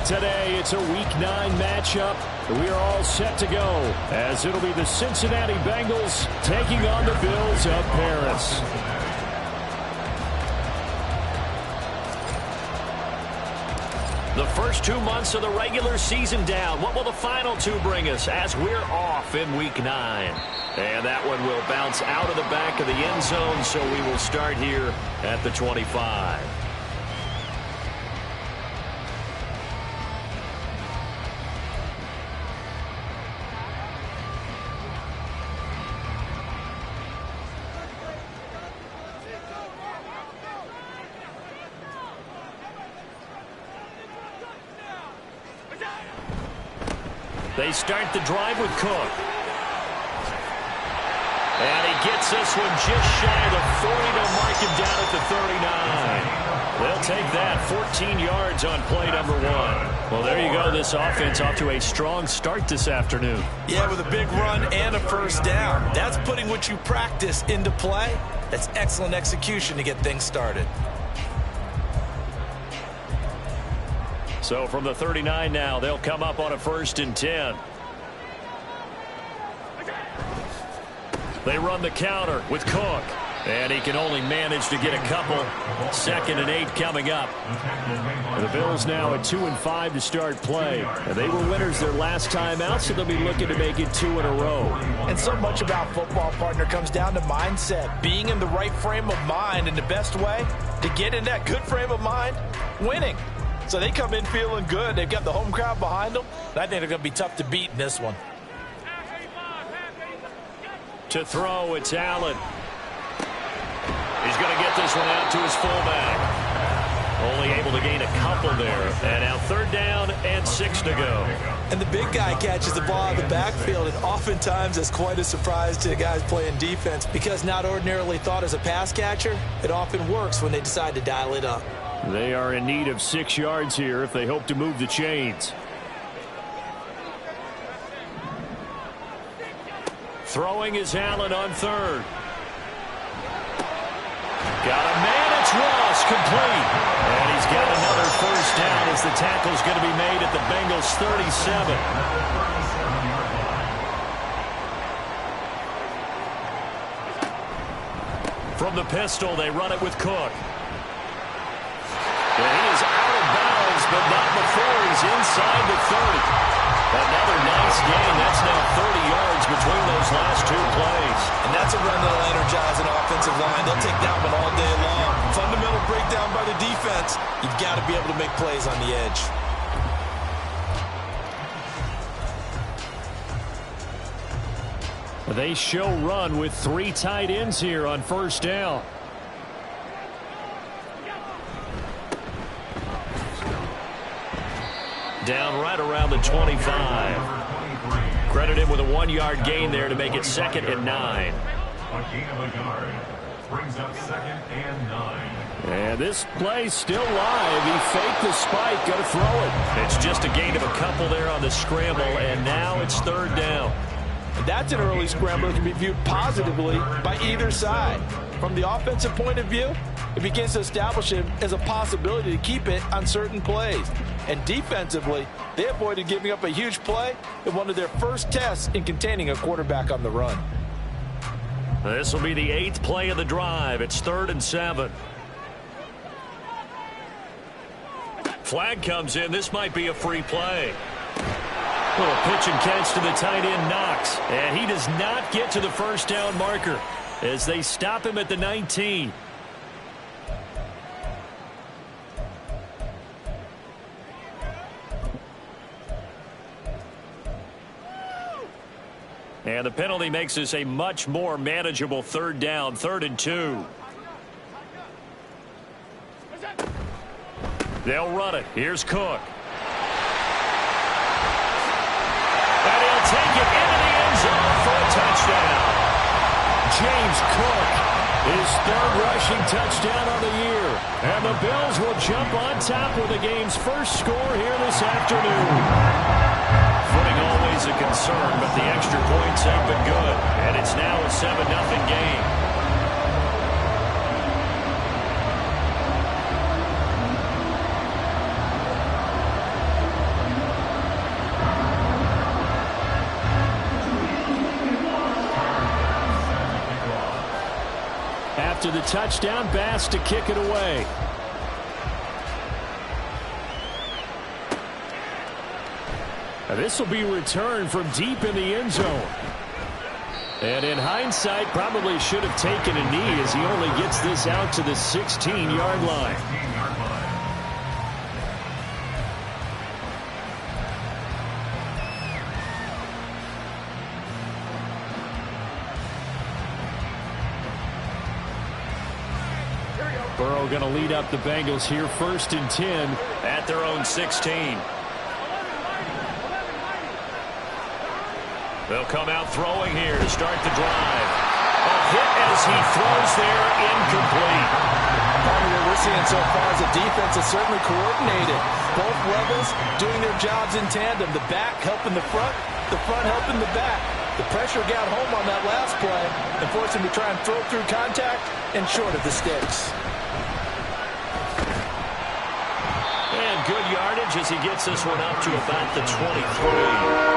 Today, it's a Week 9 matchup. We are all set to go, as it'll be the Cincinnati Bengals taking on the Bills of Paris. The first 2 months of the regular season down. What will the final 2 bring us as we're off in Week 9? And that one will bounce out of the back of the end zone, so we will start here at the 25. They start the drive with Cook. And he gets this one just shy of the 40 to mark him down at the 39. They'll take that, 14 yards on play number 1. Well, there you go. This offense off to a strong start this afternoon. Yeah, with a big run and a first down. That's putting what you practice into play. That's excellent execution to get things started. So from the 39 now, they'll come up on a 1st and 10. They run the counter with Cook. And he can only manage to get a couple. 2nd and 8 coming up. The Bills now at 2 and 5 to start play. And they were winners their last time out, so they'll be looking to make it 2 in a row. And so much about football, partner, comes down to mindset. Being in the right frame of mind, and the best way to get in that good frame of mind, winning. So they come in feeling good. They've got the home crowd behind them. And I think they're going to be tough to beat in this one. To throw, it's Allen. He's going to get this one out to his fullback. Only able to gain a couple there. And now 3rd down and 6 to go. And the big guy catches the ball out of the backfield, and oftentimes it's quite a surprise to the guys playing defense, because not ordinarily thought as a pass catcher, it often works when they decide to dial it up. They are in need of 6 yards here if they hope to move the chains. Throwing is Allen on 3rd. Got a man, it's Ross, complete. And he's got another first down as the tackle's going to be made at the Bengals 37. From the pistol, they run it with Cook. And he is out of bounds, but not before he's inside the 30. Another nice gain. That's now 30 yards between those last 2 plays. And that's a run that'll energize an offensive line. They'll take that one all day long. Fundamental breakdown by the defense. You've got to be able to make plays on the edge. They show run with 3 tight ends here on 1st down. Down right around the 25. Credit him with a 1-yard gain there to make it 2nd and 9. A gain of a yard brings up 2nd and 9. And this play's still live. He faked the spike, going to throw it. It's just a gain of a couple there on the scramble, and now it's 3rd down. That's an early scramble that can be viewed positively by either side. From the offensive point of view, it begins to establish it as a possibility to keep it on certain plays. And defensively, they avoided giving up a huge play in one of their first tests in containing a quarterback on the run. This will be the 8th play of the drive. It's 3rd and 7. Flag comes in. This might be a free play. Little pitch and catch to the tight end, Knox. And he does not get to the first down marker as they stop him at the 19. And the penalty makes this a much more manageable 3rd down, 3rd and 2. They'll run it. Here's Cook. And he'll take it into the end zone for a touchdown. James Cook, his 3rd rushing touchdown on the year. And the Bills will jump on top with the game's first score here this afternoon. Footing always a concern, but the extra points have been good. And it's now a 7-0 game. after the touchdown. Bass to kick it away. This will be returned from deep in the end zone. And in hindsight, probably should have taken a knee as he only gets this out to the 16-yard line. Burrow going to lead up the Bengals here, 1st and 10 at their own 16. They'll come out throwing here to start the drive. A hit as he throws there, incomplete. What we're seeing so far is the defense is certainly coordinated. Both levels doing their jobs in tandem. The back helping the front helping the back. The pressure got home on that last play and forced him to try and throw through contact and short of the sticks. And good yardage as he gets this one up to about the 23.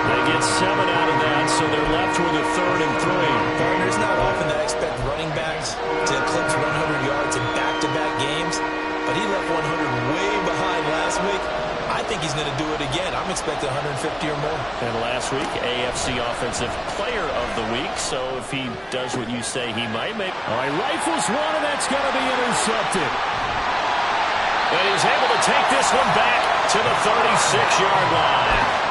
They get 7 out of that, so they're left with a 3rd and 3. It's not often that I expect running backs to eclipse 100 yards in back-to-back games, but he left 100 way behind last week. I think he's going to do it again. I'm expecting 150 or more. And last week, AFC Offensive Player of the Week, so if he does what you say he might make. All right, rifles one, and that's going to be intercepted. And he's able to take this one back to the 36-yard line.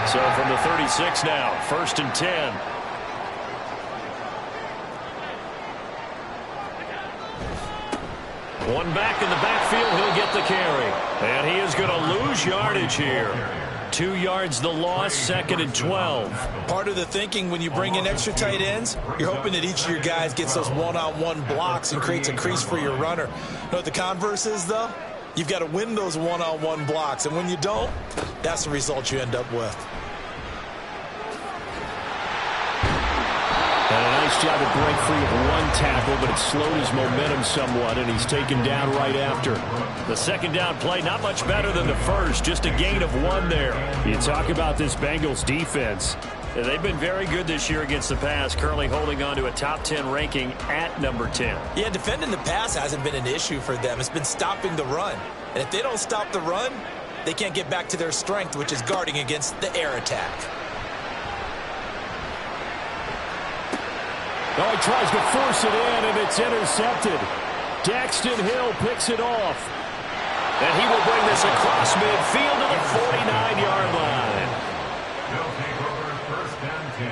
So from the 36 now, 1st and 10. One back in the backfield, he'll get the carry. And he is going to lose yardage here. 2 yards the loss, 2nd and 12. Part of the thinking when you bring in extra tight ends, you're hoping that each of your guys gets those one-on-one blocks and creates a crease for your runner. You know what the converse is, though? You've got to win those one-on-one blocks, and when you don't, that's the result you end up with. And a nice job to break free of one tackle, but it slowed his momentum somewhat, and he's taken down right after. The 2nd down play, not much better than the first, just a gain of 1 there. You talk about this Bengals defense. They've been very good this year against the pass, currently holding on to a top 10 ranking at number 10. Yeah, defending the pass hasn't been an issue for them. It's been stopping the run. And if they don't stop the run, they can't get back to their strength, which is guarding against the air attack. Oh, he tries to force it in, and it's intercepted. Daxton Hill picks it off. And he will bring this across midfield to the 49-yard line. They'll take over 1st and 10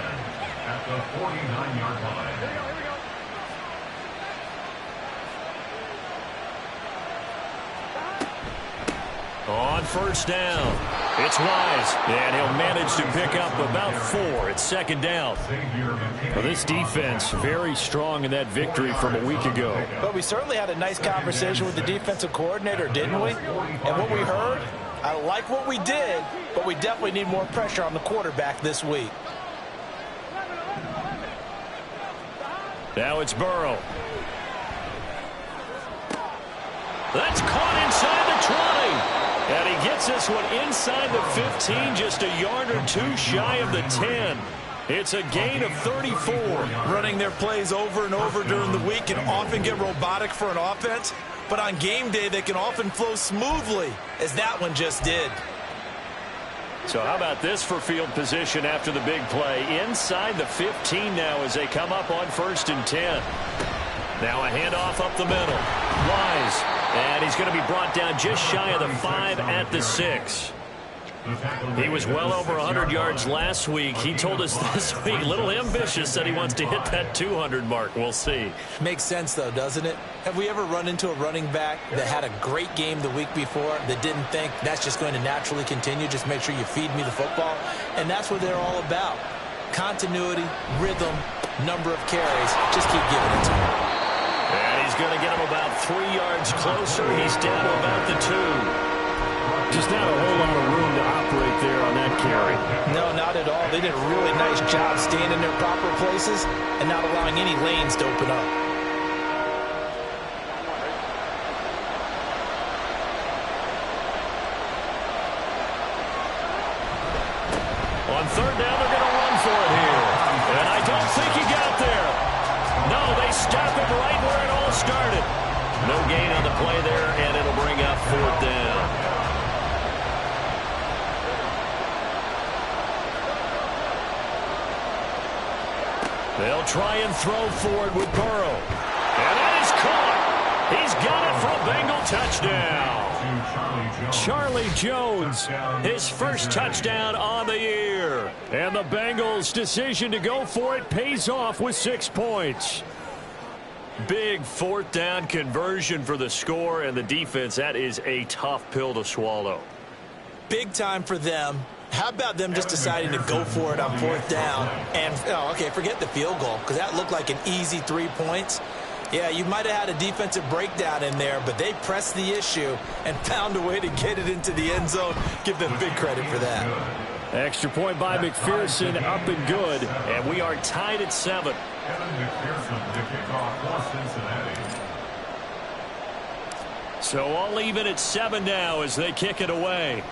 at the 49-yard line. On 1st down, it's Wise, and he'll manage to pick up about 4. It's 2nd down. Well, this defense very strong in that victory from a week ago. But we certainly had a nice conversation with the defensive coordinator, didn't we? And what we heard, I like what we did, but we definitely need more pressure on the quarterback this week. Now it's Burrow. That's caught inside the 20. And he gets this one inside the 15, just a yard or 2 shy of the 10. It's a gain of 34. Running their plays over and over during the week can often get robotic for an offense, but on game day they can often flow smoothly, as that one just did. So how about this for field position after the big play? Inside the 15 now as they come up on 1st and 10. Now a handoff up the middle. Wise. And he's going to be brought down just shy of the 5 at the 6. He was well over 100 yards last week. He told us this week, a little ambitious, that he wants to hit that 200 mark. We'll see. Makes sense, though, doesn't it? Have we ever run into a running back that had a great game the week before that didn't think that's just going to naturally continue? Just make sure you feed me the football. And that's what they're all about. Continuity, rhythm, number of carries. Just keep giving it to him. And he's going to get him about 3 yards closer. He's down to about the 2. Just not a whole lot of room to operate there on that carry. No, not at all. They did a really nice job staying in their proper places and not allowing any lanes to open up. play there, and it'll bring up 4th down. They'll try and throw for it with Burrow. And that is caught. He's got it for a Bengal touchdown. Charlie Jones, his first touchdown on the year. And the Bengals' decision to go for it pays off with 6 points. Big 4th down conversion for the score, and the defense, that is a tough pill to swallow. Big time for them. How about them just deciding to go for it on 4th down? And, okay, forget the field goal, because that looked like an easy 3 points. Yeah, you might have had a defensive breakdown in there, but they pressed the issue and found a way to get it into the end zone. Give them big credit for that. Extra point by McPherson, up and good, and we are tied at 7. Kevin McPherson to kick off for Cincinnati. So all even at 7 now as they kick it away.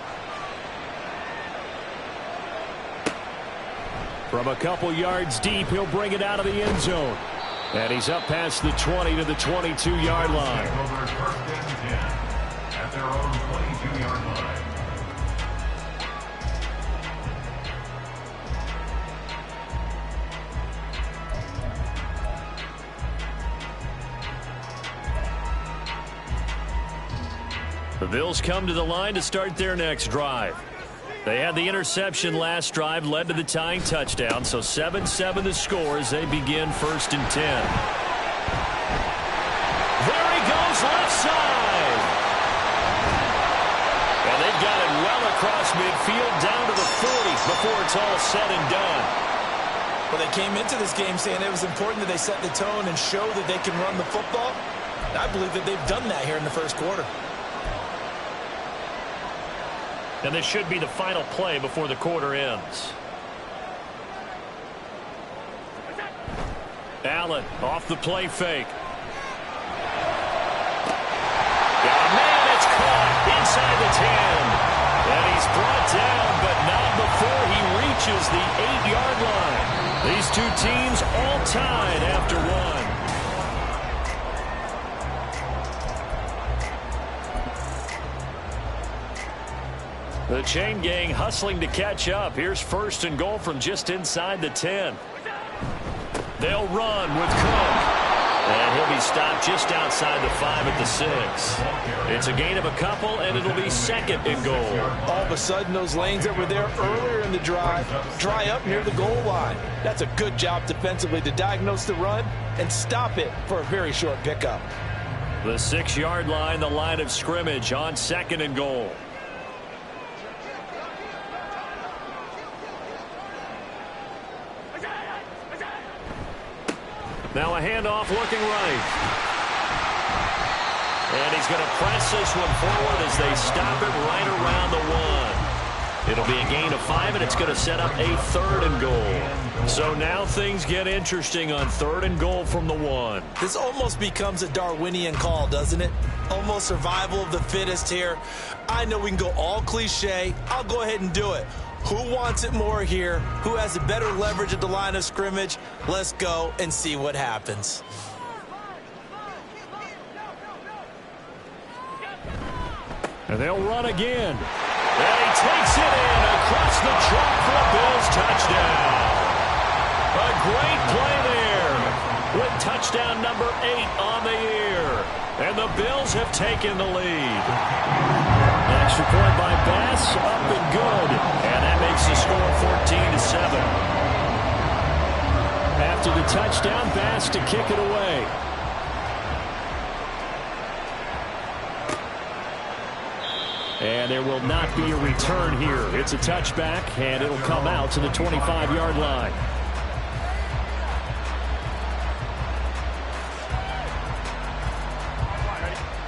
From a couple yards deep, he'll bring it out of the end zone. And he's up past the 20 to the 22-yard line. Over 1st and 10 at their own 22-yard line. The Bills come to the line to start their next drive. They had the interception last drive, led to the tying touchdown, so 7-7 the score as they begin 1st and 10. There he goes, left side. And they've got it well across midfield, down to the 40 before it's all said and done. Well, they came into this game saying it was important that they set the tone and show that they can run the football. And I believe that they've done that here in the first quarter. And this should be the final play before the quarter ends. Allen off the play fake. Got a man, it's caught inside the 10. And he's brought down, but not before he reaches the 8-yard line. These two teams all tied after one. The chain gang hustling to catch up. Here's 1st and goal from just inside the 10. They'll run with Cook. And he'll be stopped just outside the 5 at the 6. It's a gain of a couple, and it'll be 2nd and goal. All of a sudden, those lanes that were there earlier in the drive dry up near the goal line. That's a good job defensively to diagnose the run and stop it for a very short pickup. The 6-yard line, the line of scrimmage on 2nd and goal. Now a handoff looking right. And he's going to press this one forward as they stop it right around the 1. It'll be a gain of 5, and it's going to set up a 3rd and goal. So now things get interesting on 3rd and goal from the 1. This almost becomes a Darwinian call, doesn't it? Almost survival of the fittest here. I know we can go all cliche. I'll go ahead and do it. Who wants it more here? Who has a better leverage at the line of scrimmage? Let's go and see what happens. And they'll run again. And he takes it in across the chalk for a Bills touchdown. A great play there with touchdown number 8 on the year. And the Bills have taken the lead. Extra point by Bass, up and good. And that makes the score 14-7. After the touchdown, Bass to kick it away. And there will not be a return here. It's a touchback, and it'll come out to the 25-yard line.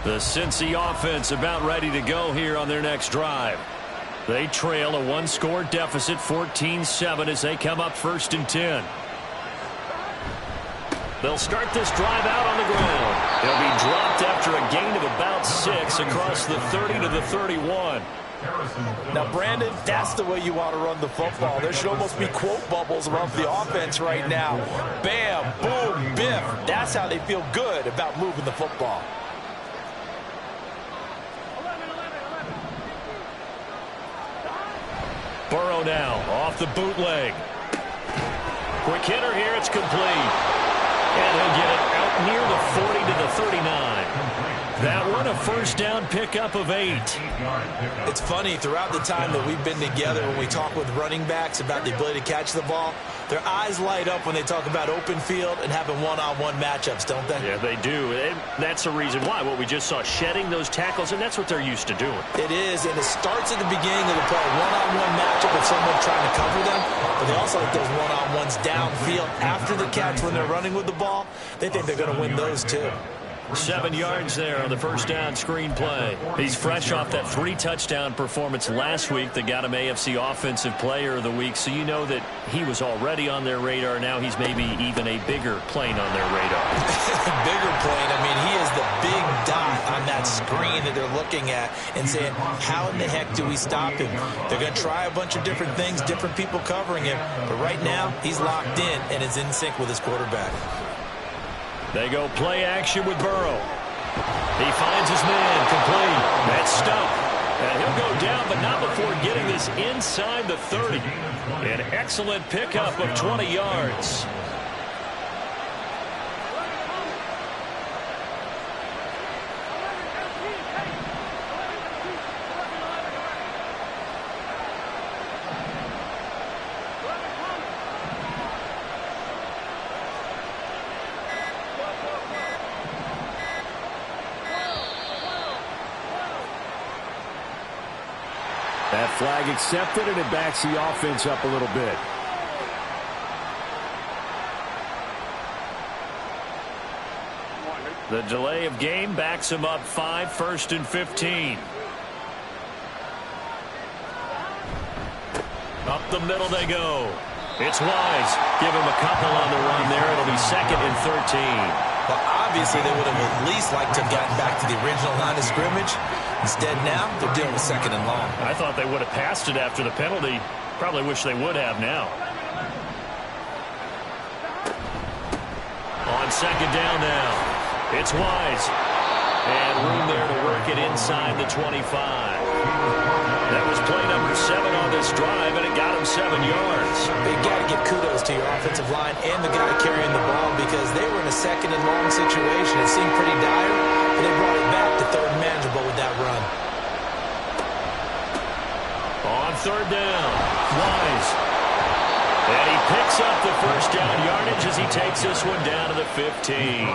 The Cincy offense about ready to go here on their next drive. They trail a 1-score deficit, 14-7, as they come up 1st and 10. They'll start this drive out on the ground. They'll be dropped after a gain of about 6 across the 30 to the 31. Now, Brandon, that's the way you want to run the football. There should almost be quote bubbles around the offense right now. Bam, boom, biff. That's how they feel good about moving the football. Burrow now off the bootleg. Quick hitter here. It's complete. And he'll get it out near the 40 to the 39. That one a first down pickup of 8. It's funny, throughout the time that we've been together, when we talk with running backs about the ability to catch the ball, their eyes light up when they talk about open field and having one-on-one matchups, don't they? Yeah, they do. And that's the reason why. What we just saw, shedding those tackles, and that's what they're used to doing. It is, and it starts at the beginning of the play. One-on-one matchup if someone's trying to cover them, but they also like those one-on-ones downfield after the catch when they're running with the ball. They think they're going to win those too. 7 yards there on the first down screen play. He's fresh off that 3-touchdown performance last week that got him AFC Offensive Player of the Week, so you know that he was already on their radar. Now he's maybe even a bigger plane on their radar. Bigger plane. I mean, he is the big dot on that screen that they're looking at and saying, how in the heck do we stop him? They're going to try a bunch of different things, different people covering him, but right now he's locked in and is in sync with his quarterback. They go play action with Burrow. He finds his man complete. That's stumped. And he'll go down, but not before getting this inside the 30. An excellent pickup of 20 yards. That flag accepted, and it backs the offense up a little bit. The delay of game backs him up 5, 1st and 15. Up the middle they go. It's Wise. Give him a couple on the run there. It'll be 2nd and 13. Well, obviously, they would have at least liked to have gotten back to the original line of scrimmage. Instead, now, they're dealing with 2nd and long. I thought they would have passed it after the penalty. Probably wish they would have now. On 2nd down now. It's Wise. And room there to work it inside the 25. That was play number 7 on this drive, and it got him 7 yards. You got to give kudos to your offensive line and the guy carrying the ball because they were in a 2nd and long situation. It seemed pretty dire, but they brought it back to 3rd and manageable with that run. On 3rd down, Wise. And he picks up the first down yardage as he takes this one down to the 15.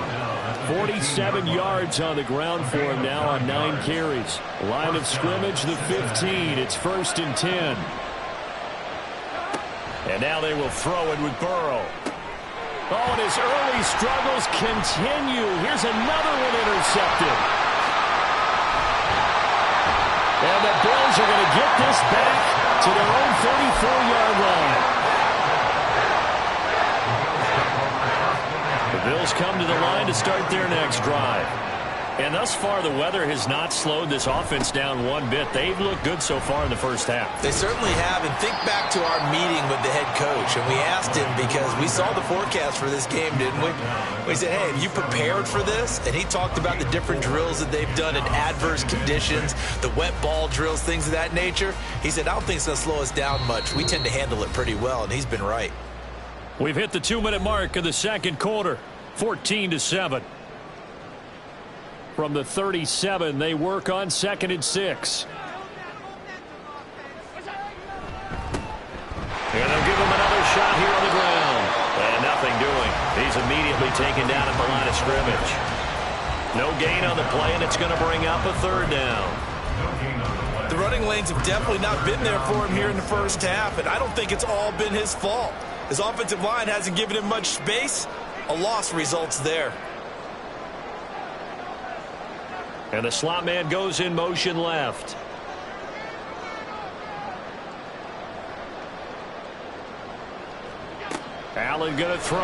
47 yards on the ground for him now on 9 carries. Line of scrimmage, the 15. It's 1st and 10. And now they will throw it with Burrow. Oh, and his early struggles continue. Here's another one intercepted. And the Bills are going to get this back to their own 34-yard line. The Bills come to the line to start their next drive. And thus far, the weather has not slowed this offense down one bit. They've looked good so far in the first half. They certainly have. And think back to our meeting with the head coach. And we asked him because we saw the forecast for this game, didn't we? We said, hey, have you prepared for this? And he talked about the different drills that they've done in adverse conditions, the wet ball drills, things of that nature. He said, I don't think it's going to slow us down much. We tend to handle it pretty well, and he's been right. We've hit the 2-minute mark of the second quarter. 14-7. From the 37, they work on 2nd and 6. And they'll give him another shot here on the ground. And nothing doing. He's immediately taken down at the line of scrimmage. No gain on the play, and it's going to bring up a 3rd down. The running lanes have definitely not been there for him here in the first half, and I don't think it's all been his fault. His offensive line hasn't given him much space. A loss results there. And the slot man goes in motion left. Allen going to throw.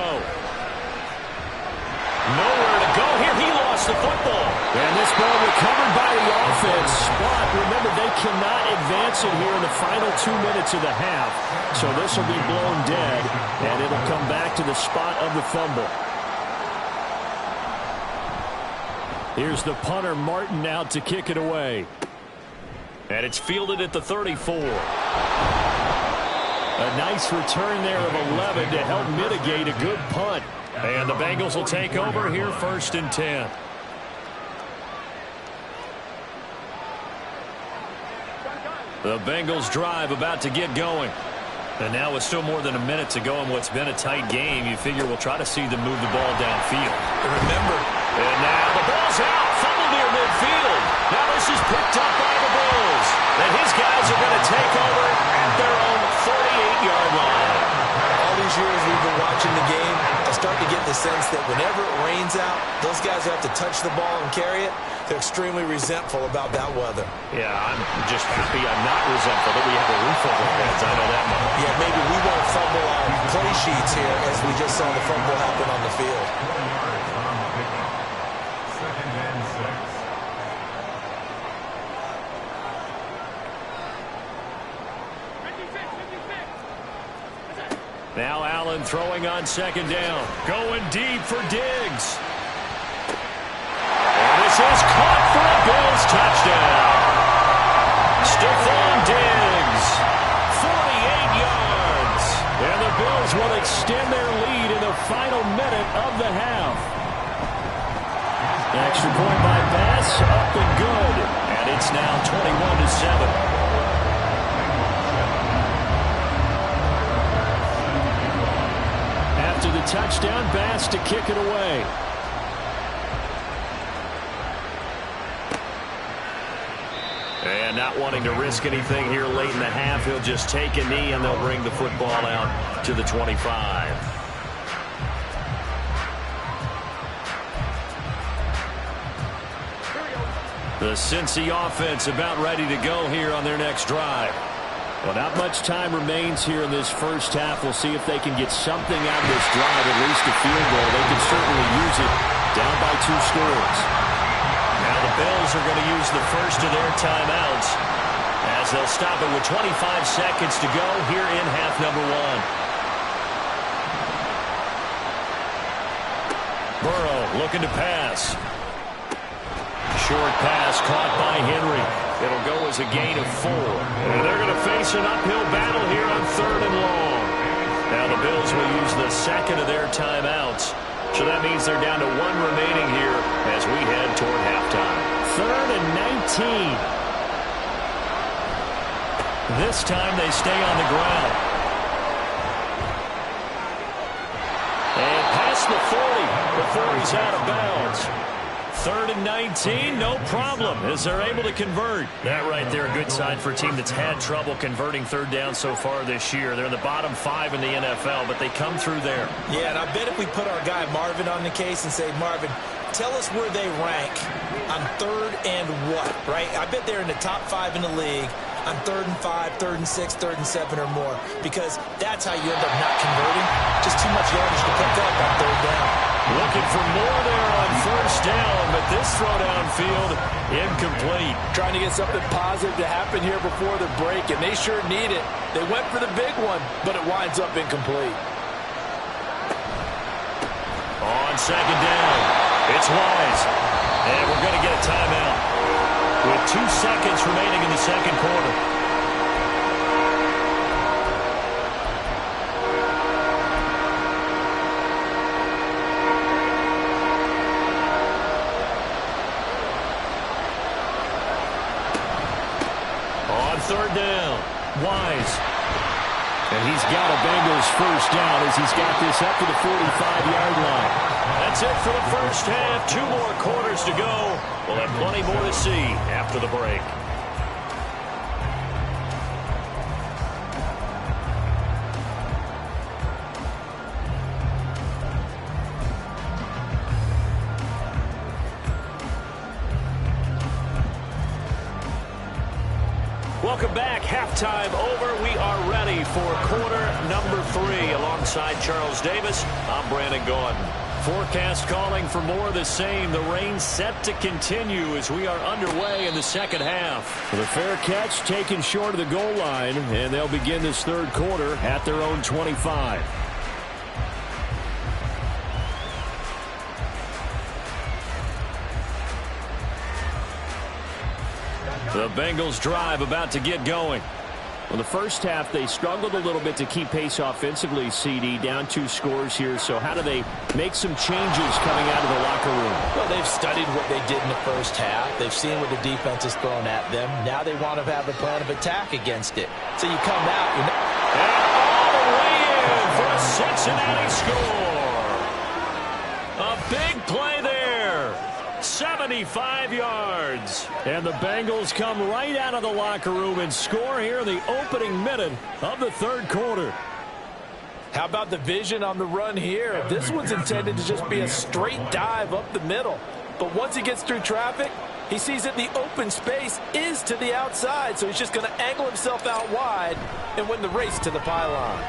Nowhere to go here. He lost the football. And this ball recovered by the offense. But remember, they cannot advance it here in the final 2 minutes of the half. So this will be blown dead, and it'll come back to the spot of the fumble. Here's the punter, Martin, out to kick it away. And it's fielded at the 34. A nice return there of 11 to help mitigate a good punt. And the Bengals will take over here 1st and 10. The Bengals drive about to get going. And now with still more than a minute to go in what's been a tight game, you figure we'll try to see them move the ball downfield. And remember, and now the ball's out. Fumble near midfield. Now this is picked up by the Bills. And his guys are going to take over at their own 48-yard line. all these years we've been watching the game, I start to get the sense that whenever it rains out, those guys who have to touch the ball and carry it, they're extremely resentful about that weather. Yeah, I'm just happy I'm not resentful that we have a roof over our heads. I know that much. Yeah, maybe we won't fumble our play sheets here as we just saw the fumble happen on the field. Second and 6. Now Allen throwing on second down. Going deep for Diggs. And this is caught for a Bills touchdown. Stephon Diggs, 48 yards. And the Bills will extend their lead in the final minute of the half. Extra point by Bass, up and good. And it's now 21-7. After the touchdown, Bass to kick it away. And not wanting to risk anything here late in the half, he'll just take a knee and they'll bring the football out to the 25. The Cincy offense about ready to go here on their next drive. Well, not much time remains here in this first half. We'll see if they can get something out of this drive, at least a field goal. They can certainly use it down by 2 scores. Now the Bills are going to use the first of their timeouts as they'll stop it with 25 seconds to go here in half number 1. Burrow looking to pass. Short pass caught by Henry. It'll go as a gain of 4. And they're going to face an uphill battle here on 3rd and long. Now the Bills will use the second of their timeouts. So that means they're down to 1 remaining here as we head toward halftime. 3rd and 19. This time they stay on the ground. And past the 40 before he's out of bounds. 3rd and 19, no problem, as they're able to convert. That right there, a good sign for a team that's had trouble converting 3rd down so far this year. They're in the bottom 5 in the NFL, but they come through there. Yeah, and I bet if we put our guy Marvin on the case and say, Marvin, tell us where they rank on 3rd and what, right? I bet they're in the top 5 in the league on 3rd and 5, 3rd and 6, 3rd and 7 or more, because that's how you end up not converting. Just too much yardage to pick up on 3rd down. Looking for more there on 1st down, but this throw downfield incomplete. Trying to get something positive to happen here before the break, and they sure need it. They went for the big one, but it winds up incomplete. On 2nd down, it's Wise. And we're going to get a timeout with 2 seconds remaining in the 2nd quarter. On 3rd down, Wise. And he's got a Bengals 1st down as he's got this up to the 45-yard line. That's it for the first half. 2 more quarters to go. We'll have plenty more to see after the break. Welcome back. Halftime over. We are ready for quarter number 3. Alongside Charles Davis, I'm Brandon Gordon. Forecast calling for more of the same. The rain set to continue as we are underway in the 2nd half. The fair catch taken short of the goal line, and they'll begin this 3rd quarter at their own 25. The Bengals drive about to get going. Well, the first half, they struggled a little bit to keep pace offensively, CD, down 2 scores here. So how do they make some changes coming out of the locker room? Well, they've studied what they did in the first half. They've seen what the defense has thrown at them. Now they want to have a plan of attack against it. So you come out. And all the way in for a Cincinnati score. A big play there. 75 yards. And the Bengals come right out of the locker room and score here in the opening minute of the third quarter. How about the vision on the run here? This one's intended to just be a straight dive up the middle. But once he gets through traffic, he sees that the open space is to the outside. So he's just going to angle himself out wide and win the race to the pylon.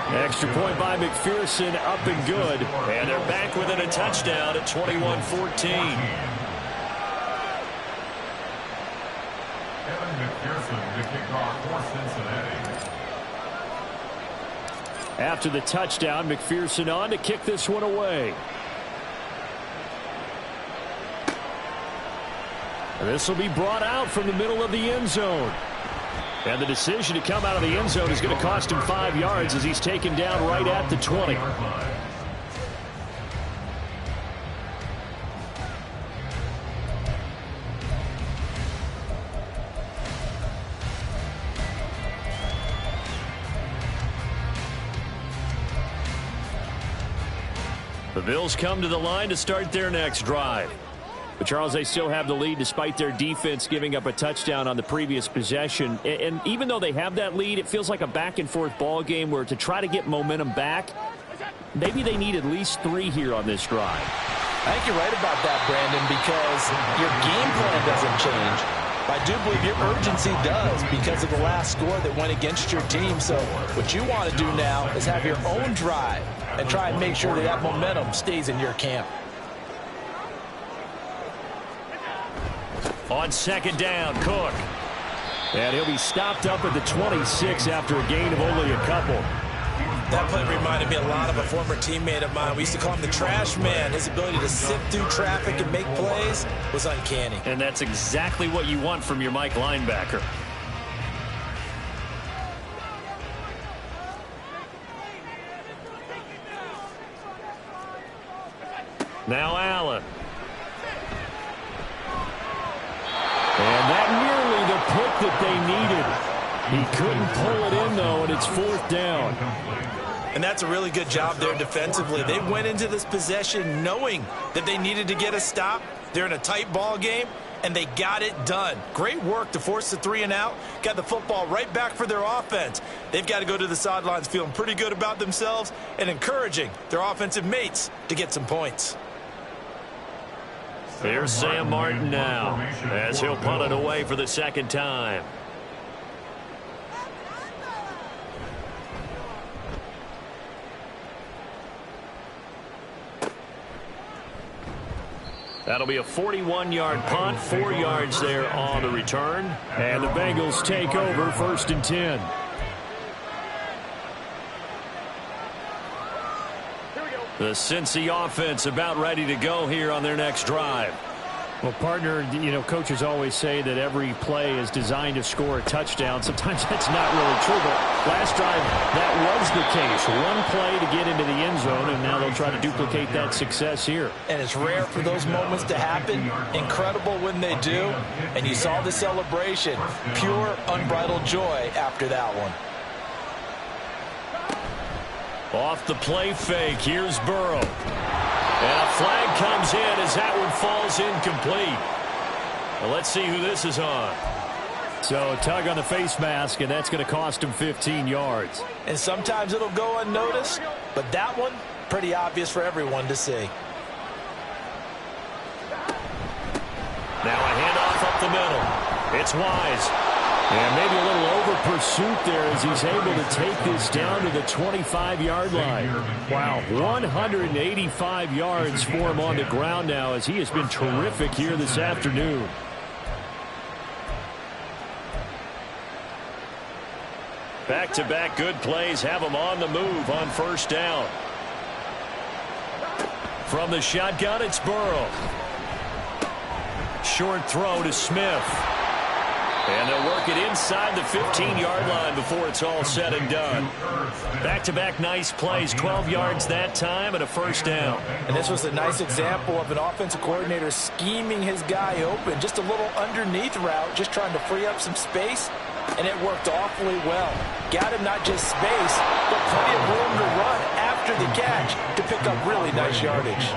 Extra point by McPherson, up and good. And they're back within a touchdown at 21-14. Kevin McPherson, the kickoff for Cincinnati. After the touchdown, McPherson on to kick this one away. And this will be brought out from the middle of the end zone. And the decision to come out of the end zone is going to cost him 5 yards as he's taken down right at the 20. The Bills come to the line to start their next drive. But, Charles, they still have the lead despite their defense giving up a touchdown on the previous possession. And even though they have that lead, it feels like a back-and-forth ball game where to try to get momentum back, maybe they need at least 3 here on this drive. I think you're right about that, Brandon, because your game plan doesn't change. I do believe your urgency does because of the last score that went against your team. So what you want to do now is have your own drive and try and make sure that that momentum stays in your camp. On second down, Cook. And he'll be stopped up at the 26 after a gain of only a couple. That play reminded me a lot of a former teammate of mine. We used to call him the trash man. His ability to sift through traffic and make plays was uncanny. And that's exactly what you want from your Mike linebacker. Now Allen. And that nearly the pick that they needed. He couldn't pull it in, though, and it's 4th down. And that's a really good job there defensively. They went into this possession knowing that they needed to get a stop. They're in a tight ball game, and they got it done. Great work to force the 3 and out. Got the football right back for their offense. They've got to go to the sidelines feeling pretty good about themselves and encouraging their offensive mates to get some points. Here's Sam Martin now as he'll punt it away for the second time. That'll be a 41-yard punt, 4 yards there on the return. And the Bengals take over 1st and 10. The Cincy offense about ready to go here on their next drive. Well, partner, you know, coaches always say that every play is designed to score a touchdown. Sometimes that's not really true, but last drive, that was the case. One play to get into the end zone, and now they'll try to duplicate that success here. And it's rare for those moments to happen. Incredible when they do. And you saw the celebration. Pure, unbridled joy after that one. Off the play fake, here's Burrow. And a flag comes in as that one falls incomplete. Well, let's see who this is on. So a tug on the face mask, and that's going to cost him 15 yards. And sometimes it'll go unnoticed, but that one, pretty obvious for everyone to see. Now a handoff up the middle. It's Wise. And maybe a little over pursuit there as he's able to take this down to the 25-yard line. Wow, 185 yards for him on the ground now as he has been terrific here this afternoon. Back-to-back good plays have him on the move on 1st down. From the shotgun, it's Burrow. Short throw to Smith. And they'll work it inside the 15-yard line before it's all said and done. Back-to-back nice plays, 12 yards that time and a first down. And this was a nice example of an offensive coordinator scheming his guy open. Just a little underneath route, just trying to free up some space, and it worked awfully well. Got him not just space, but plenty of room to run after the catch to pick up really nice yardage.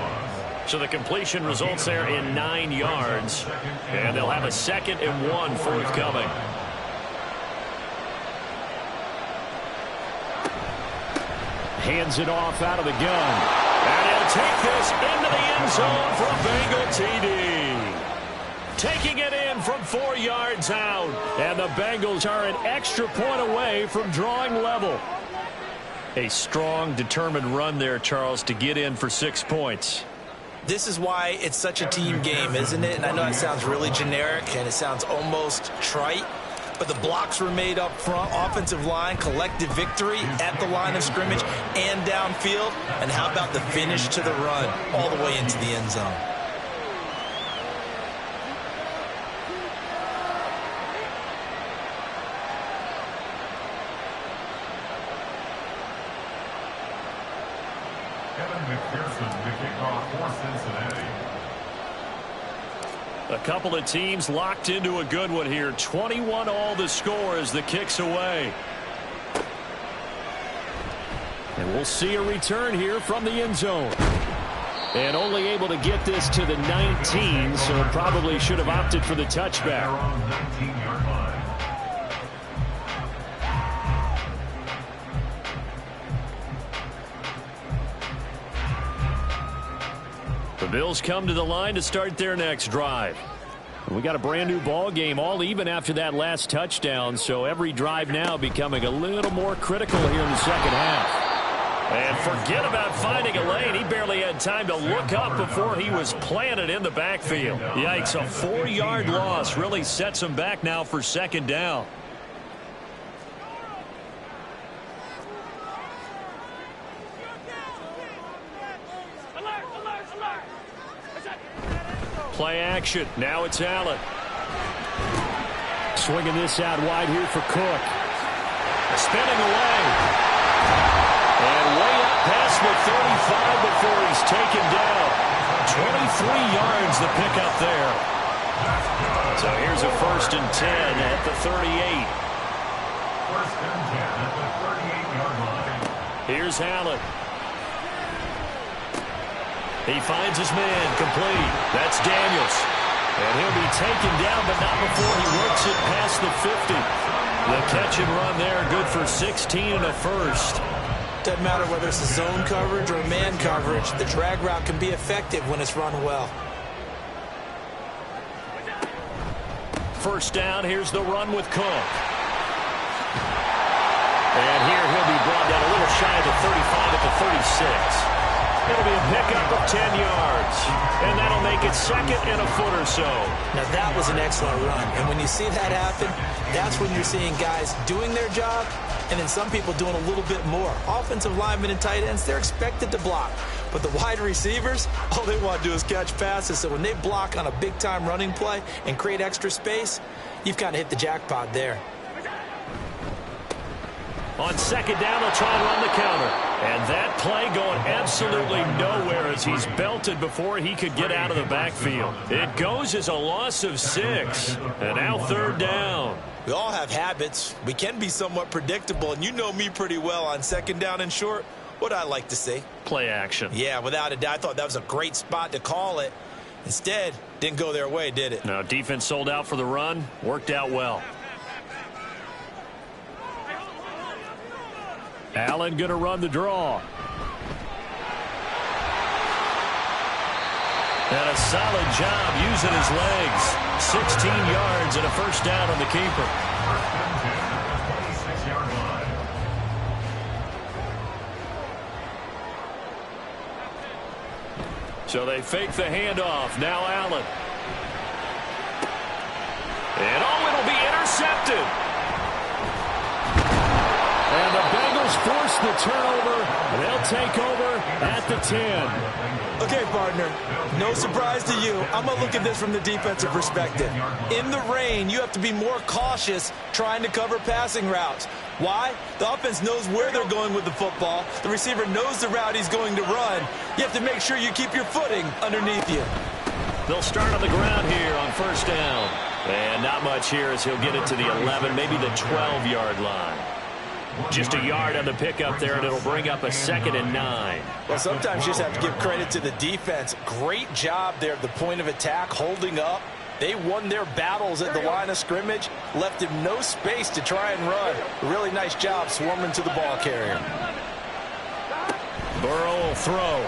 So the completion results there in 9 yards, and they'll have a 2nd and 1 forthcoming. Hands it off out of the gun. And he'll take this into the end zone for a Bengal TD. Taking it in from 4 yards out. And the Bengals are an extra point away from drawing level. A strong, determined run there, Charles, to get in for 6 points. This is why it's such a team game, isn't it? And I know it sounds really generic and it sounds almost trite, but the blocks were made up front, offensive line, collective victory at the line of scrimmage and downfield. And how about the finish to the run all the way into the end zone? A couple of teams locked into a good one here. 21 all the score as the kick's away. And we'll see a return here from the end zone. And only able to get this to the 19, so probably should have opted for the touchback. The Bills come to the line to start their next drive. We got a brand new ball game, all even after that last touchdown, so every drive now becoming a little more critical here in the second half. And forget about finding a lane. He barely had time to look up before he was planted in the backfield. Yikes, a 4-yard loss really sets him back now for second down. Play action. Now it's Allen. Swinging this out wide here for Cook. Spinning away. And way up past the 35 before he's taken down. 23 yards the pickup there. So here's a 1st and 10 at the 38. 1st and 10 at the 38-yard line. Here's Allen. He finds his man complete. That's Daniels. And he'll be taken down, but not before he works it past the 50. The catch and run there, good for 16 and a first. Doesn't matter whether it's a zone coverage or man coverage. The drag route can be effective when it's run well. First down, here's the run with Cook. And here he'll be brought down a little shy of the 35 at the 36. It'll be a pickup of 10 yards. And that'll make it 2nd and a foot or so. Now that was an excellent run. And when you see that happen, that's when you're seeing guys doing their job and then some people doing a little bit more. Offensive linemen and tight ends, they're expected to block. But the wide receivers, all they want to do is catch passes. So when they block on a big-time running play and create extra space, you've kind of hit the jackpot there. On second down, they'll try and run the counter. And that play going absolutely nowhere as he's belted before he could get out of the backfield. It goes as a loss of 6. And now 3rd down. We all have habits. We can be somewhat predictable. And you know me pretty well on 2nd down and short. What I like to see. Play action. Yeah, without a doubt. I thought that was a great spot to call it. Instead, didn't go their way, did it? No, defense sold out for the run. Worked out well. Allen going to run the draw. And a solid job using his legs. 16 yards and a first down on the keeper. 26-yard line. So they fake the handoff. Now Allen. And it'll be intercepted. And the Bengals Bengals force the turnover. They'll take over at the 10. Okay, partner, no surprise to you. I'm going to look at this from the defensive perspective. In the rain, you have to be more cautious trying to cover passing routes. Why? The offense knows where they're going with the football. The receiver knows the route he's going to run. You have to make sure you keep your footing underneath you. They'll start on the ground here on first down. And not much here as he'll get it to the 11, maybe the 12-yard line. Just a yard on the pickup there, and it'll bring up a 2nd and 9. Well, sometimes you just have to give credit to the defense. Great job there at the point of attack, holding up. They won their battles at the line of scrimmage, left him no space to try and run. A really nice job swarming to the ball carrier. Burrow will throw.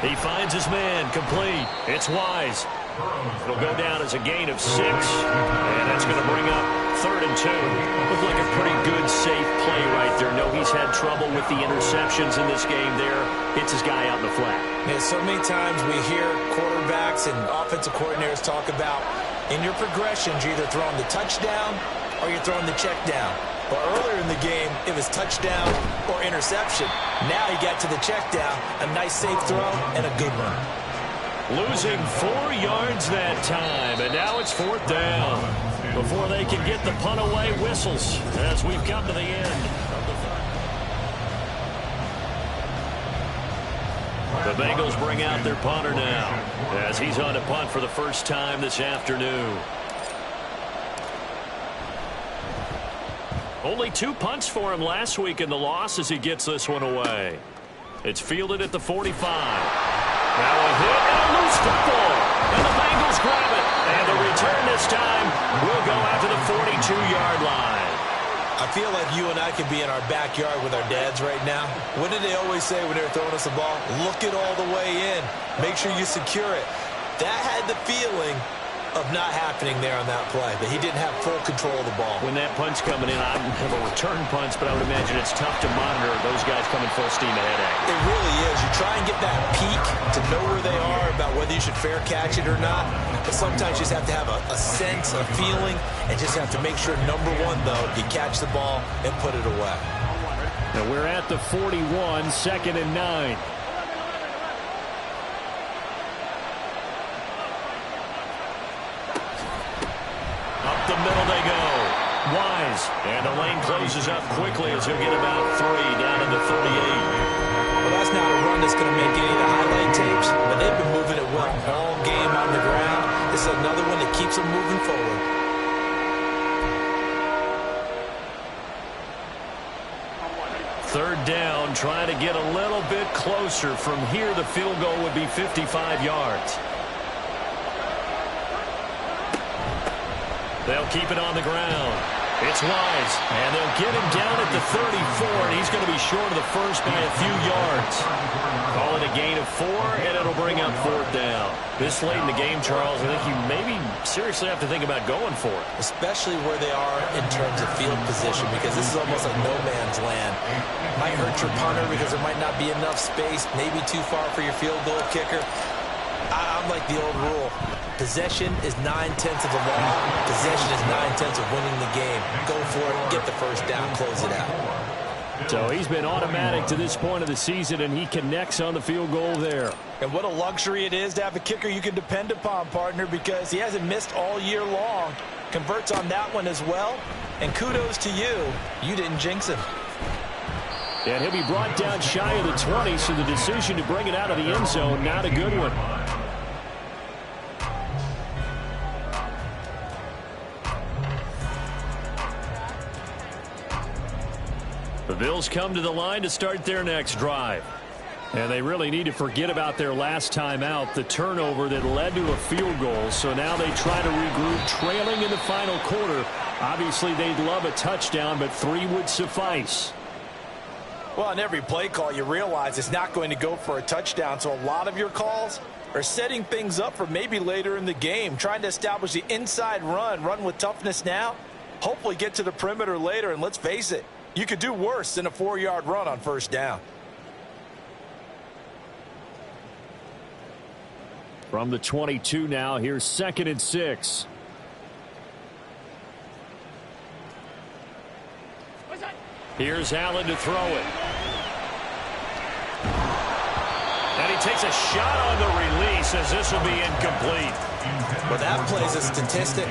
He finds his man, complete. It's Wise. It'll go down as a gain of 6, and that's going to bring up 3rd and 2. Looked like a pretty good, safe play right there. No, he's had trouble with the interceptions in this game there. Hits his guy out in the flat. Yeah, so many times we hear quarterbacks and offensive coordinators talk about in your progressions, you're either throwing the touchdown or you're throwing the check down. But earlier in the game, it was touchdown or interception. Now he got to the check down, a nice safe throw, and a good one. Losing 4 yards that time, and now it's 4th down. Before they can get the punt away, whistles as we've come to the end. The Bengals bring out their punter now as he's on to punt for the first time this afternoon. Only 2 punts for him last week in the loss as he gets this one away. It's fielded at the 45. Now a hit and a loose football. And the Bengals grab it. And the return this time will go out to the 42-yard line. I feel like you and I could be in our backyard with our dads right now. What did they always say when they were throwing us the ball? Look it all the way in. Make sure you secure it. That had the feeling of not happening there on that play, that he didn't have full control of the ball. When that punt's coming in, I don't have a return punch, but I would imagine it's tough to monitor those guys coming full steam ahead at you. It really is. You try and get that peek to know where they are, about whether you should fair catch it or not. But sometimes you just have to have a sense, a feeling, and just have to make sure, number one, though, you catch the ball and put it away. Now we're at the 41, 2nd and 9. Up the middle they go. Wise. And the lane closes up quickly as he'll get about 3 down to the 38. Well, that's not a run that's going to make any of the highlight tapes, but they've been moving it well all game on the ground. This is another one that keeps them moving forward. Third down, trying to get a little bit closer. From here, the field goal would be 55 yards. They'll keep it on the ground. It's Wise, and they'll get him down at the 34, and he's going to be short of the first by a few yards. Call it a gain of 4, and it'll bring up 4th down. This late in the game, Charles, I think you maybe seriously have to think about going for it. Especially where they are in terms of field position, because this is almost like no man's land. Might hurt your punter because there might not be enough space, maybe too far for your field goal kicker. I'm like the old rule. Possession is 9/10 of the law. Possession is 9/10 of winning the game. Go for it. Get the first down. Close it out. So he's been automatic to this point of the season, and he connects on the field goal there. And what a luxury it is to have a kicker you can depend upon, partner, because he hasn't missed all year long. Converts on that one as well. And kudos to you. You didn't jinx him. And he'll be brought down shy of the 20, so the decision to bring it out of the end zone, not a good one. The Bills come to the line to start their next drive. And they really need to forget about their last time out, the turnover that led to a field goal. So now they try to regroup, trailing in the final quarter. Obviously, they'd love a touchdown, but 3 would suffice. Well, on every play call, you realize it's not going to go for a touchdown. So a lot of your calls are setting things up for maybe later in the game, trying to establish the inside run with toughness now, hopefully get to the perimeter later. And let's face it, you could do worse than a 4-yard run on first down. From the 22 now, here's 2nd and 6. Here's Allen to throw it. And he takes a shot on the release as this will be incomplete. Well, that plays a statistic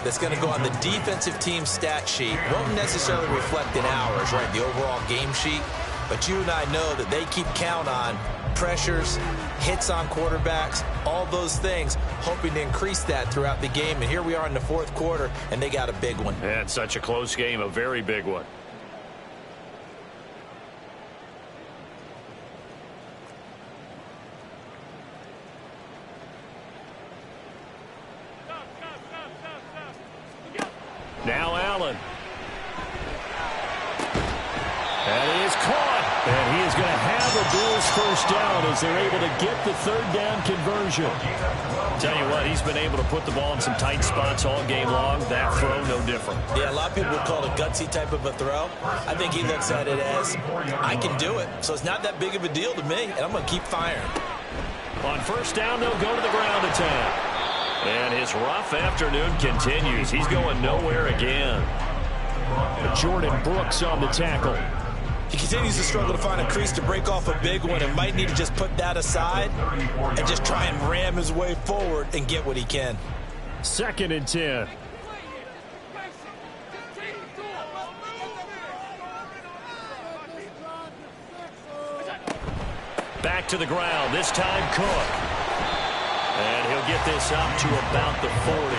that's going to go on the defensive team stat sheet. Won't necessarily reflect in ours, right, the overall game sheet. But you and I know that they keep count on pressures, hits on quarterbacks, all those things, hoping to increase that throughout the game. And here we are in the fourth quarter, and they got a big one. And such a close game, a very big one. Now Allen. And he is caught. And he is going to have the Bills first down as they're able to get the third down conversion. Tell you what, he's been able to put the ball in some tight spots all game long. That throw, no different. Yeah, a lot of people would call it a gutsy type of a throw. I think he looks at it as, I can do it. So it's not that big of a deal to me, and I'm going to keep firing. On first down, they'll go to the ground attack. And his rough afternoon continues. He's going nowhere again. Jordan Brooks on the tackle. He continues to struggle to find a crease to break off a big one and might need to just put that aside and just try and ram his way forward and get what he can. 2nd and 10. Back to the ground. This time Cook. And he'll get this up to about the 40.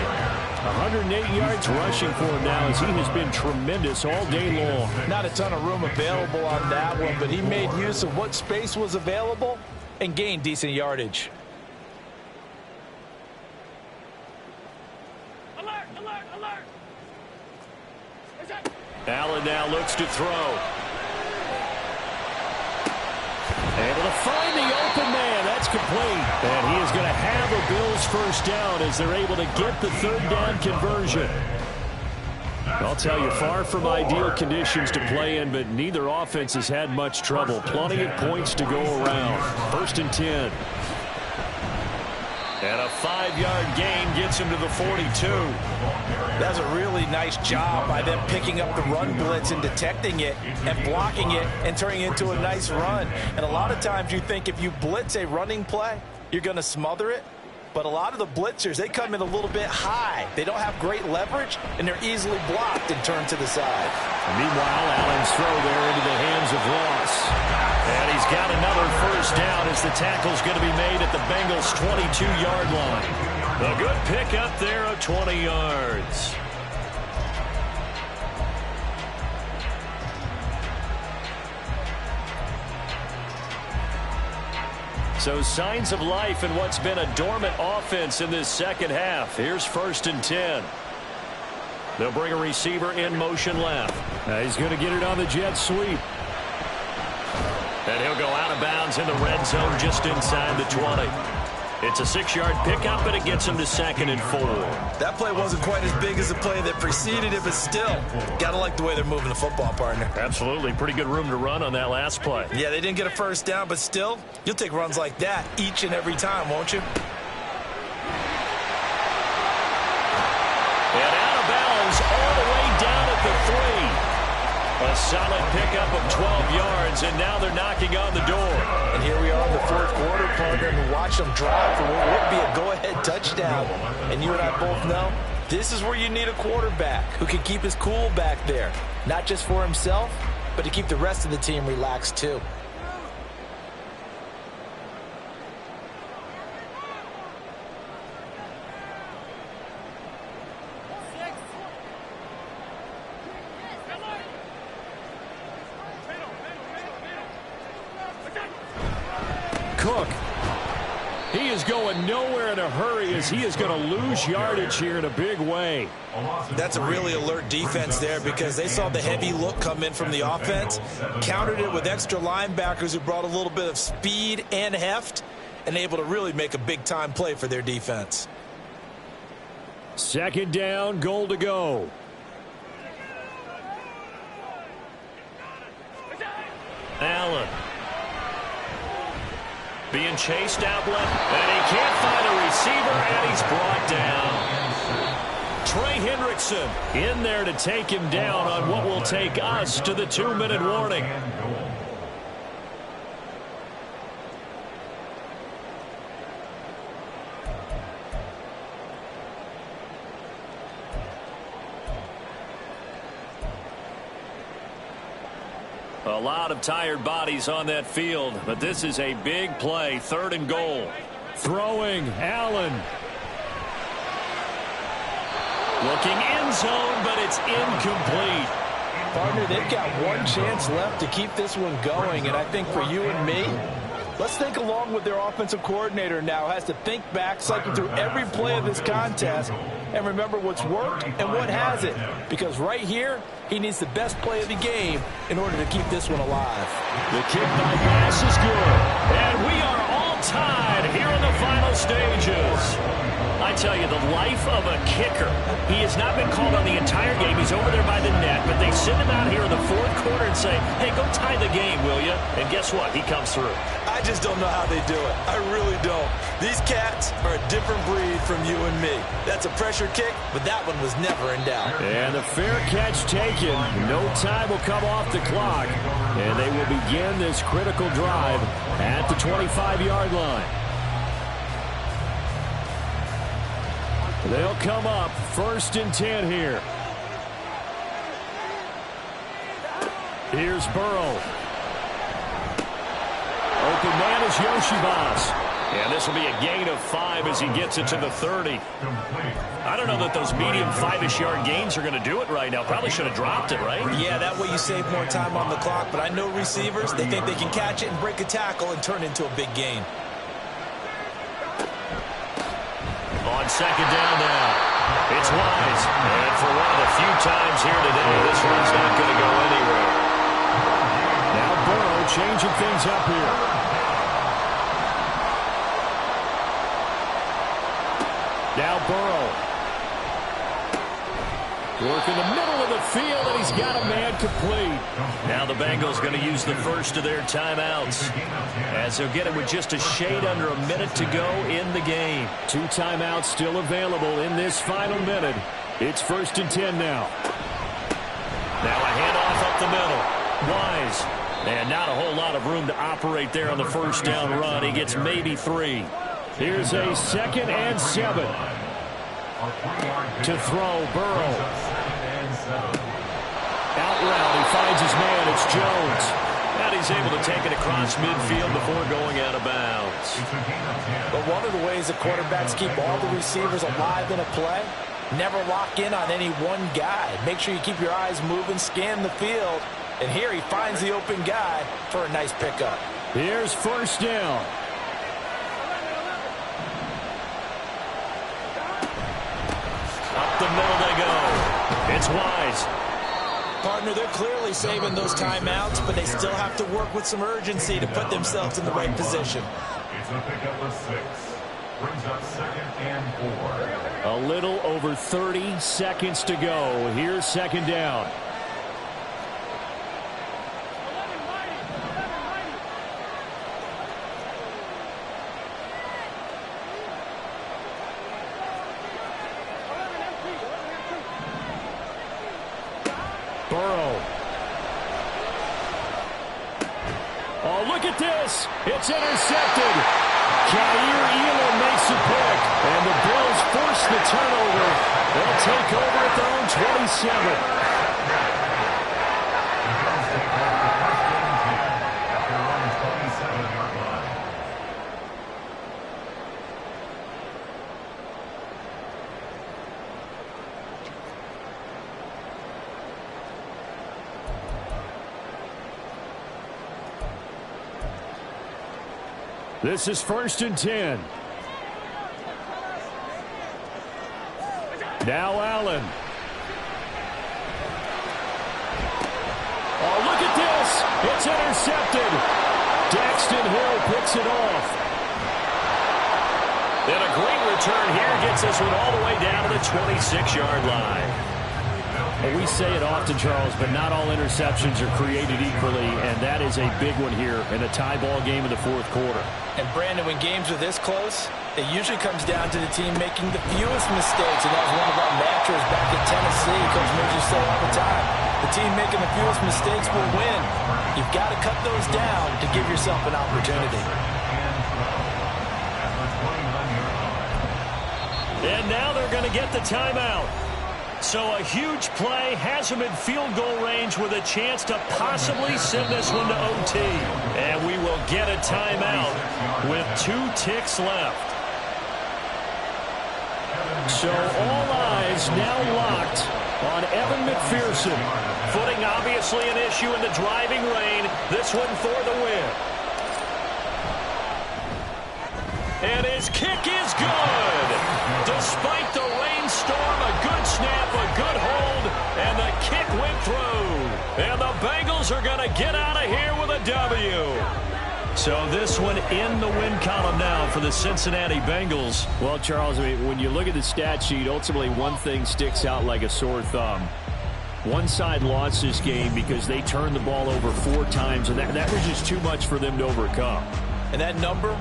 108 yards rushing for him now as he has been tremendous all day long. Not a ton of room available on that one, but he made use of what space was available and gained decent yardage. Alert, alert, alert. Allen now looks to throw. Able to find the open man. That's complete. And he is going to have a Bills first down as they're able to get the third down conversion. I'll tell you, far from ideal conditions to play in, but neither offense has had much trouble. Plenty of points to go around. 1st and 10. And a 5-yard gain gets him to the 42. That's a really nice job by them picking up the run blitz and detecting it and blocking it and turning it into a nice run. And a lot of times you think if you blitz a running play, you're going to smother it. But a lot of the blitzers, they come in a little bit high. They don't have great leverage, and they're easily blocked and turned to the side. Meanwhile, Allen's throw there into the hands of Ross. And he's got another first down as the tackle's going to be made at the Bengals' 22-yard line. A good pickup there of 20 yards. So signs of life in what's been a dormant offense in this second half. Here's 1st and 10. They'll bring a receiver in motion left. He's going to get it on the jet sweep. And he'll go out of bounds in the red zone just inside the 20. It's a 6-yard pickup, and it gets him to 2nd and 4. That play wasn't quite as big as the play that preceded it, but still, got to like the way they're moving the football, partner. Absolutely. Pretty good room to run on that last play. Yeah, they didn't get a first down, but still, you'll take runs like that each and every time, won't you? And out of bounds all the way down at the 3. A solid pickup of 12 yards, and now they're knocking on the door. And here we are in the fourth quarter, partner, and watch them drive for what would be a go-ahead touchdown. And you and I both know this is where you need a quarterback who can keep his cool back there, not just for himself, but to keep the rest of the team relaxed too. Cook. He is going nowhere in a hurry as he is going to lose yardage here in a big way. That's a really alert defense there because they saw the heavy look come in from the offense, countered it with extra linebackers who brought a little bit of speed and heft, and able to really make a big-time play for their defense. 2nd down, goal to go. Allen. Being chased out left, and he can't find a receiver, and he's brought down. Trey Hendrickson in there to take him down on what will take us to the 2-minute warning. A lot of tired bodies on that field, but this is a big play, 3rd and goal. Throwing, Allen. Looking end zone, but it's incomplete. Partner, they've got one chance left to keep this one going, and I think for you and me, let's think along with their offensive coordinator now. Has to think back, cycle through every play of this contest, and remember what's worked and what hasn't. Because right here, he needs the best play of the game in order to keep this one alive. The kick by pass is good, and we are all tied here in the final stages. I tell you, the life of a kicker. He has not been called on the entire game. He's over there by the net, but they send him out here in the 4th quarter and say, hey, go tie the game, will you? And guess what? He comes through. I just don't know how they do it. I really don't. These cats are a different breed from you and me. That's a pressure kick, but that one was never in doubt. And the fair catch taken. No time will come off the clock, and they will begin this critical drive at the 25-yard line. They'll come up 1st and 10 here. Here's Burrow. Open man is Yoshibas. And this will be a gain of 5 as he gets it to the 30. I don't know that those medium 5-ish yard gains are going to do it right now. Probably should have dropped it, right? Yeah, that way you save more time on the clock. But I know receivers, they think they can catch it and break a tackle and turn it into a big gain. On 2nd down now, it's Wise. And for one of the few times here today, this one's not going to go anywhere. Now Burrow changing things up here. Now Burrow. Working the middle of the field, and he's got a man complete. Now the Bengals going to use the first of their timeouts, as they'll get it with just a shade under a minute to go in the game. 2 timeouts still available in this final minute. It's 1st and 10 now. Now a handoff up the middle. Wise. And not a whole lot of room to operate there on the 1st down run. He gets maybe 3. Here's a 2nd and 7. To throw, Burrow. Out route, he finds his man, it's Jones. And he's able to take it across midfield before going out of bounds. But one of the ways the quarterbacks keep all the receivers alive in a play, never lock in on any one guy. Make sure you keep your eyes moving, scan the field. And here he finds the open guy for a nice pickup. Here's 1st down. Up the middle they go. It's Wise. Partner, they're clearly saving those timeouts, but they still have to work with some urgency to put themselves in the right position. It's a pickup of 6. Brings up 2nd and 4. A little over 30 seconds to go. Here's 2nd down. Burrow. Oh, look at this. It's intercepted. Jair Elam makes a pick. And the Bills force the turnover. They'll take over at their own 27. This is 1st and 10. Now Allen. Oh, look at this. It's intercepted. Daxton Hill picks it off. And a great return here gets this one all the way down to the 26-yard line. Well, we say it often, Charles, but not all interceptions are created equally, and that is a big one here in a tie ball game in the fourth quarter. And, Brandon, when games are this close, it usually comes down to the team making the fewest mistakes, and that was one of our mantras back at Tennessee. Coach Moore used to say all the time, the team making the fewest mistakes will win. You've got to cut those down to give yourself an opportunity. And now they're going to get the timeout. So a huge play has him in field goal range with a chance to possibly send this one to OT. And we will get a timeout with 2 ticks left. So all eyes now locked on Evan McPherson. Footing obviously an issue in the driving rain. This one for the win. And his kick is good. Despite the rainstorm, a good snap, a good hold, and the kick went through. And the Bengals are going to get out of here with a W. So this one in the win column now for the Cincinnati Bengals. Well, Charles, I mean, when you look at the stat sheet, ultimately one thing sticks out like a sore thumb. One side lost this game because they turned the ball over 4 times, and that was just too much for them to overcome. And that number